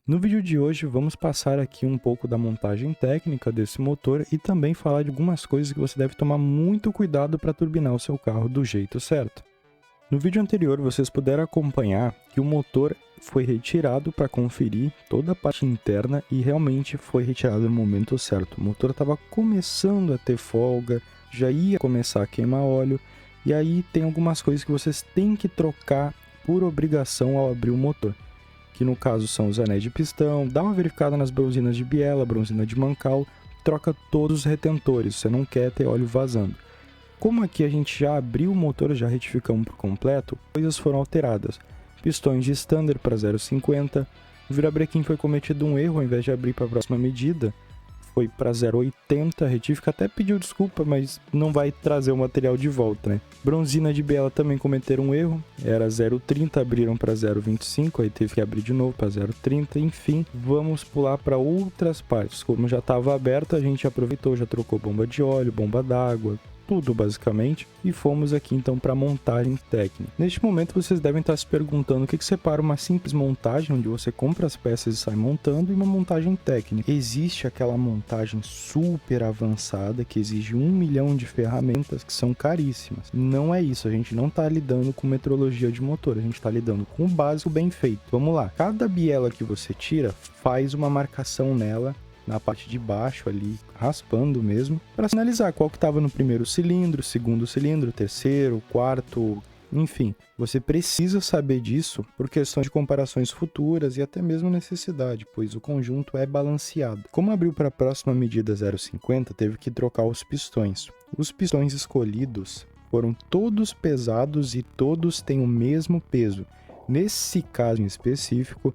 No vídeo de hoje vamos passar aqui um pouco da montagem técnica desse motor e também falar de algumas coisas que você deve tomar muito cuidado para turbinar o seu carro do jeito certo. No vídeo anterior vocês puderam acompanhar que o motor foi retirado para conferir toda a parte interna e realmente foi retirado no momento certo. O motor estava começando a ter folga, já ia começar a queimar óleo e aí tem algumas coisas que vocês têm que trocar por obrigação ao abrir o motor, que no caso são os anéis de pistão. Dá uma verificada nas bronzinas de biela, bronzina de mancal, troca todos os retentores, você não quer ter óleo vazando. Como aqui a gente já abriu o motor, já retificamos por completo, coisas foram alteradas. Pistões de standard para 0,50, o virabrequim foi cometido um erro, ao invés de abrir para a próxima medida, foi para 0,80, retifica até pediu desculpa, mas não vai trazer o material de volta, né? Bronzina de biela também cometeram um erro, era 0,30, abriram para 0,25, aí teve que abrir de novo para 0,30, enfim, vamos pular para outras partes. Como já estava aberto, a gente aproveitou, já trocou bomba de óleo, bomba d'água, tudo basicamente, e fomos aqui então para a montagem técnica. Neste momento vocês devem estar se perguntando o que separa uma simples montagem, onde você compra as peças e sai montando, e uma montagem técnica. Existe aquela montagem super avançada que exige 1 milhão de ferramentas que são caríssimas. Não é isso, a gente não está lidando com metrologia de motor, a gente está lidando com o básico bem feito. Vamos lá, cada biela que você tira faz uma marcação nela, na parte de baixo ali, raspando mesmo, para sinalizar qual que estava no primeiro cilindro, segundo cilindro, terceiro, quarto, enfim. Você precisa saber disso por questão de comparações futuras e até mesmo necessidade, pois o conjunto é balanceado. Como abriu para a próxima medida 0,50, teve que trocar os pistões. Os pistões escolhidos foram todos pesados e todos têm o mesmo peso. Nesse caso em específico,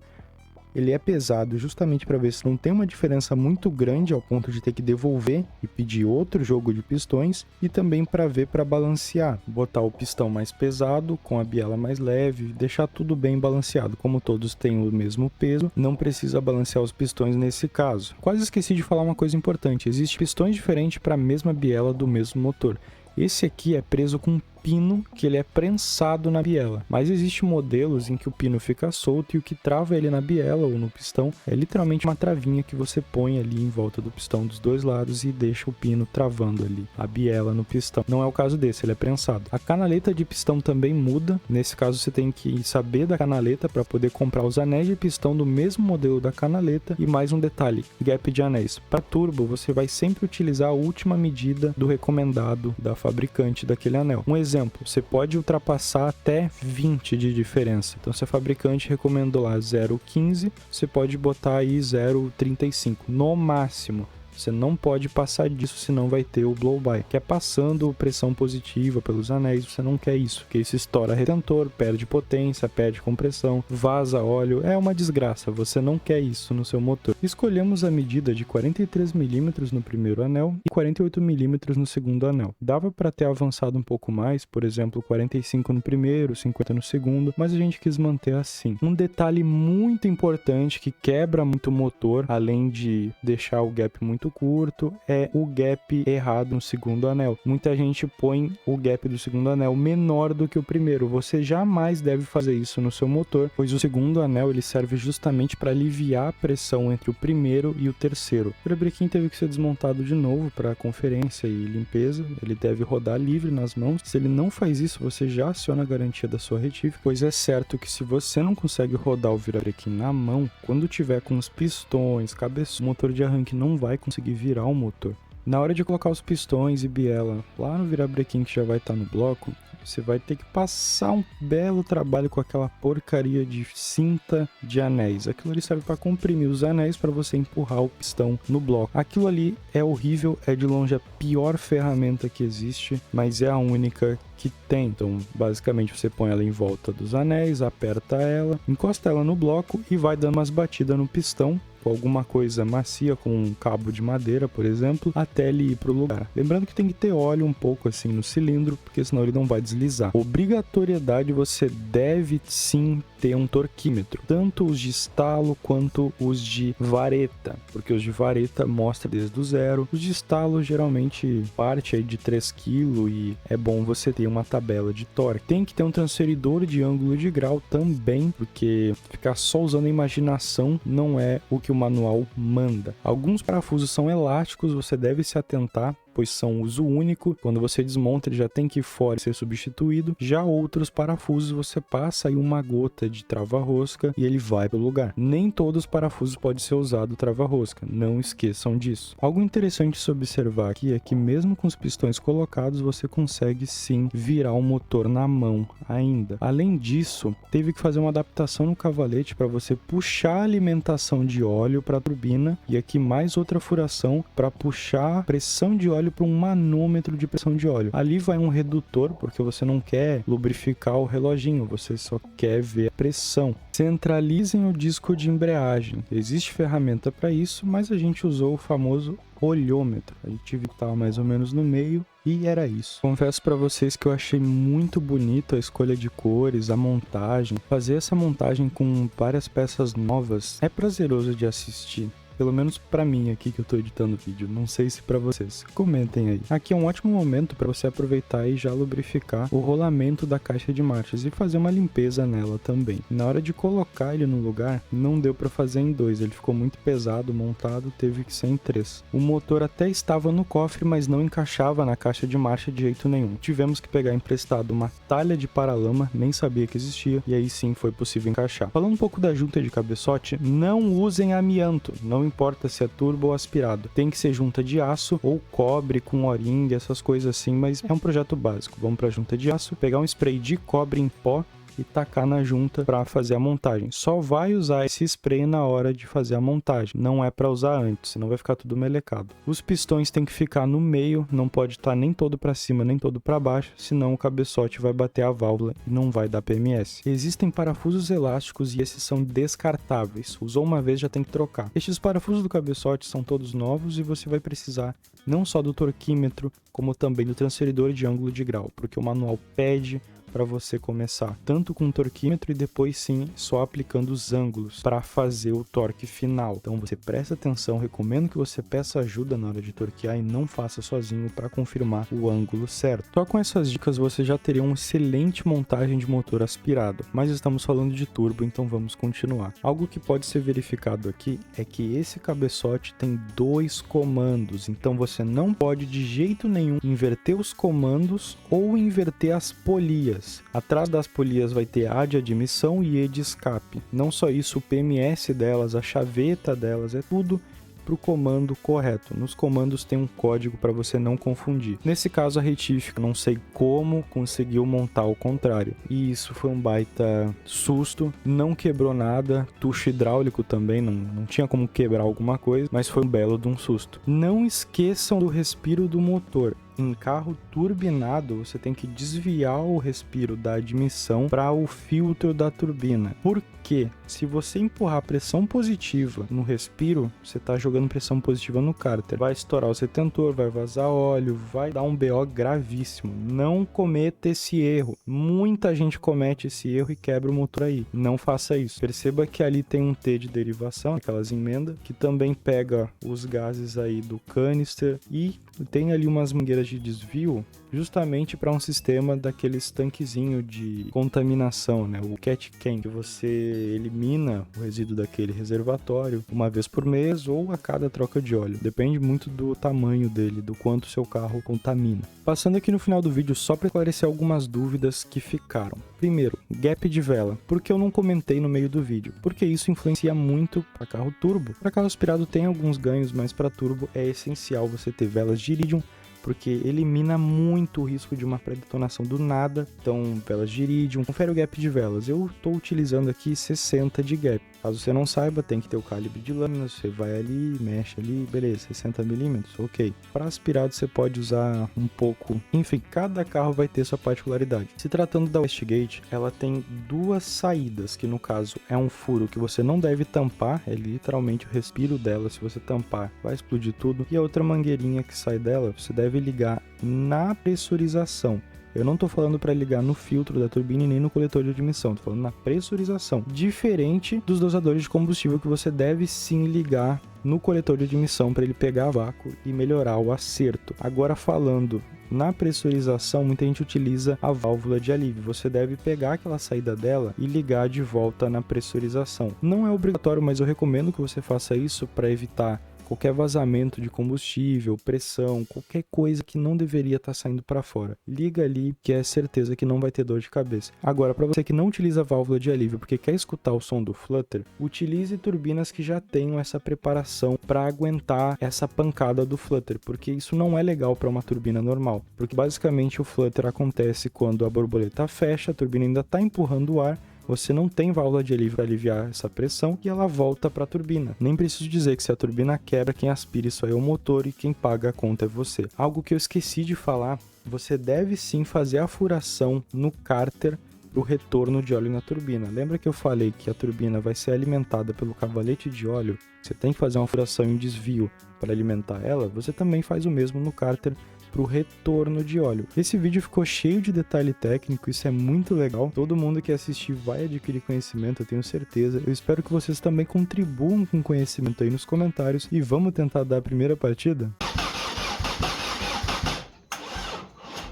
ele é pesado justamente para ver se não tem uma diferença muito grande ao ponto de ter que devolver e pedir outro jogo de pistões, e também para ver, para balancear, botar o pistão mais pesado com a biela mais leve, deixar tudo bem balanceado. Como todos têm o mesmo peso, não precisa balancear os pistões nesse caso. Quase esqueci de falar uma coisa importante, existem pistões diferentes para a mesma biela do mesmo motor. Esse aqui é preso com um pino que ele é prensado na biela, mas existem modelos em que o pino fica solto e o que trava ele na biela ou no pistão é literalmente uma travinha que você põe ali em volta do pistão dos dois lados e deixa o pino travando ali a biela no pistão. Não é o caso desse, ele é prensado. A canaleta de pistão também muda, nesse caso você tem que saber da canaleta para poder comprar os anéis de pistão do mesmo modelo da canaleta. E mais um detalhe, gap de anéis. Para turbo você vai sempre utilizar a última medida do recomendado da fabricante daquele anel. Um exemplo, você pode ultrapassar até 20 de diferença. Então, se a fabricante recomendou lá 0,15, você pode botar aí 0,35 no máximo. Você não pode passar disso, senão vai ter o blow-by, que é passando pressão positiva pelos anéis. Você não quer isso, porque isso estoura retentor, perde potência, perde compressão, vaza óleo, é uma desgraça. Você não quer isso no seu motor. Escolhemos a medida de 43 mm no primeiro anel e 48 mm no segundo anel. Dava para ter avançado um pouco mais, por exemplo, 45 no primeiro, 50 no segundo, mas a gente quis manter assim. Um detalhe muito importante que quebra muito o motor, além de deixar o gap muito curto, é o gap errado no segundo anel. Muita gente põe o gap do segundo anel menor do que o primeiro. Você jamais deve fazer isso no seu motor, pois o segundo anel ele serve justamente para aliviar a pressão entre o primeiro e o terceiro. O virabrequim teve que ser desmontado de novo para conferência e limpeza. Ele deve rodar livre nas mãos. Se ele não faz isso, você já aciona a garantia da sua retífica, pois é certo que se você não consegue rodar o virabrequim na mão, quando tiver com os pistões, cabeça, o motor de arranque não vai conseguir virar o motor. Na hora de colocar os pistões e biela lá no virabrequim que já vai estar no bloco, você vai ter que passar um belo trabalho com aquela porcaria de cinta de anéis. Aquilo ali serve para comprimir os anéis para você empurrar o pistão no bloco. Aquilo ali é horrível, é de longe a pior ferramenta que existe, mas é a única que tem. Então, basicamente, você põe ela em volta dos anéis, aperta ela, encosta ela no bloco e vai dando umas batidas no pistão corpo, alguma coisa macia com um cabo de madeira, por exemplo, até ele ir pro lugar. Lembrando que tem que ter óleo um pouco assim no cilindro, porque senão ele não vai deslizar. Obrigatoriedade, você deve sim ter um torquímetro, tanto os de estalo quanto os de vareta, porque os de vareta mostra desde o zero, os de estalo geralmente parte aí de 3 kg e é bom você ter uma tabela de torque. Tem que ter um transferidor de ângulo de grau também, porque ficar só usando a imaginação não é o que o manual manda. Alguns parafusos são elásticos, você deve se atentar, pois são uso único. Quando você desmonta, ele já tem que ir fora e ser substituído. Já outros parafusos, você passa aí uma gota de trava-rosca e ele vai para o lugar. Nem todos os parafusos pode ser usado trava-rosca, não esqueçam disso. Algo interessante de se observar aqui é que mesmo com os pistões colocados, você consegue sim virar o motor na mão ainda. Além disso, teve que fazer uma adaptação no cavalete para você puxar a alimentação de óleo para a turbina e aqui mais outra furação para puxar a pressão de óleo para um manômetro de pressão de óleo. Ali vai um redutor, porque você não quer lubrificar o reloginho, você só quer ver a pressão. Centralizem o disco de embreagem. Existe ferramenta para isso, mas a gente usou o famoso olhômetro. A gente viu que estava mais ou menos no meio e era isso. Confesso para vocês que eu achei muito bonito a escolha de cores, a montagem. Fazer essa montagem com várias peças novas é prazeroso de assistir. Pelo menos pra mim aqui que eu tô editando o vídeo, não sei se pra vocês. Comentem aí. Aqui é um ótimo momento pra você aproveitar e já lubrificar o rolamento da caixa de marchas e fazer uma limpeza nela também. Na hora de colocar ele no lugar, não deu pra fazer em 2, ele ficou muito pesado montado, teve que ser em 3. O motor até estava no cofre, mas não encaixava na caixa de marcha de jeito nenhum. Tivemos que pegar emprestado uma talha de paralama, nem sabia que existia, e aí sim foi possível encaixar. Falando um pouco da junta de cabeçote, não usem amianto, não importa se é turbo ou aspirado. Tem que ser junta de aço ou cobre com O-ring, essas coisas assim, mas é um projeto básico. Vamos para a junta de aço, pegar um spray de cobre em pó e tacar na junta para fazer a montagem. Só vai usar esse spray na hora de fazer a montagem, não é para usar antes, senão vai ficar tudo melecado. Os pistões tem que ficar no meio, não pode estar nem todo para cima nem todo para baixo, senão o cabeçote vai bater a válvula e não vai dar PMS. Existem parafusos elásticos e esses são descartáveis, usou uma vez já tem que trocar. Estes parafusos do cabeçote são todos novos e você vai precisar não só do torquímetro, como também do transferidor de ângulo de grau, porque o manual pede para você começar tanto com o torquímetro e depois sim só aplicando os ângulos para fazer o torque final. Então você presta atenção, recomendo que você peça ajuda na hora de torquear e não faça sozinho para confirmar o ângulo certo. Só com essas dicas você já teria uma excelente montagem de motor aspirado, mas estamos falando de turbo, então vamos continuar. Algo que pode ser verificado aqui é que esse cabeçote tem 2 comandos, então você não pode de jeito nenhum inverter os comandos ou inverter as polias. Atrás das polias vai ter A de admissão e E de escape. Não só isso, o PMS delas, a chaveta delas, é tudo para o comando correto. Nos comandos tem um código para você não confundir. Nesse caso a retífica, não sei como conseguiu montar ao contrário. E isso foi um baita susto, não quebrou nada, tucho hidráulico também, não tinha como quebrar alguma coisa, mas foi um belo de um susto. Não esqueçam do respiro do motor. Em carro turbinado, você tem que desviar o respiro da admissão para o filtro da turbina. Por quê? Se você empurrar pressão positiva no respiro, você está jogando pressão positiva no cárter. Vai estourar o retentor, vai vazar óleo, vai dar um BO gravíssimo. Não cometa esse erro. Muita gente comete esse erro e quebra o motor aí. Não faça isso. Perceba que ali tem um T de derivação, aquelas emendas, que também pega os gases aí do canister e tem ali umas mangueiras de desvio justamente para um sistema daqueles tanquezinho de contaminação, né? O catch can, que você elimina o resíduo daquele reservatório uma vez por mês ou a cada troca de óleo. Depende muito do tamanho dele, do quanto seu carro contamina. Passando aqui no final do vídeo só para esclarecer algumas dúvidas que ficaram. Primeiro, gap de vela. Por que eu não comentei no meio do vídeo? Porque isso influencia muito para carro turbo. Para carro aspirado tem alguns ganhos, mas para turbo é essencial você ter velas de iridium, porque elimina muito o risco de uma pré-detonação do nada. Então, velas de iridium, confere o gap de velas. Eu estou utilizando aqui 60 de gap. Caso você não saiba, tem que ter o calibre de lâmina, você vai ali, mexe ali, beleza, 60mm, ok. Para aspirado você pode usar um pouco, enfim, cada carro vai ter sua particularidade. Se tratando da Westgate, ela tem duas saídas, que no caso é um furo que você não deve tampar, é literalmente o respiro dela, se você tampar vai explodir tudo, e a outra mangueirinha que sai dela, você deve ligar na pressurização. Eu não estou falando para ligar no filtro da turbina e nem no coletor de admissão, estou falando na pressurização. Diferente dos dosadores de combustível que você deve sim ligar no coletor de admissão para ele pegar vácuo e melhorar o acerto. Agora falando na pressurização, muita gente utiliza a válvula de alívio. Você deve pegar aquela saída dela e ligar de volta na pressurização. Não é obrigatório, mas eu recomendo que você faça isso para evitar qualquer vazamento de combustível, pressão, qualquer coisa que não deveria estar saindo para fora. Liga ali que é certeza que não vai ter dor de cabeça. Agora, para você que não utiliza a válvula de alívio porque quer escutar o som do flutter, utilize turbinas que já tenham essa preparação para aguentar essa pancada do flutter, porque isso não é legal para uma turbina normal, porque basicamente o flutter acontece quando a borboleta fecha, a turbina ainda está empurrando o ar, você não tem válvula de alívio para aliviar essa pressão e ela volta para a turbina. Nem preciso dizer que se a turbina quebra, quem aspira isso aí é o motor e quem paga a conta é você. Algo que eu esqueci de falar, você deve sim fazer a furação no cárter para o retorno de óleo na turbina. Lembra que eu falei que a turbina vai ser alimentada pelo cavalete de óleo? Você tem que fazer uma furação em desvio para alimentar ela? Você também faz o mesmo no cárter para o retorno de óleo. Esse vídeo ficou cheio de detalhe técnico, isso é muito legal. Todo mundo que assistir vai adquirir conhecimento, eu tenho certeza. Eu espero que vocês também contribuam com conhecimento aí nos comentários e vamos tentar dar a primeira partida?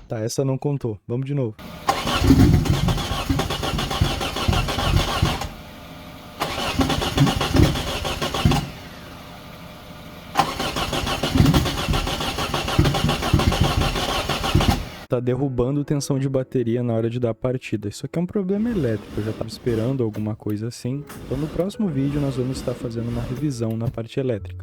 Tá, essa não contou. Vamos de novo. Tá derrubando tensão de bateria na hora de dar a partida. Isso aqui é um problema elétrico, eu já estava esperando alguma coisa assim. Então no próximo vídeo nós vamos estar fazendo uma revisão na parte elétrica.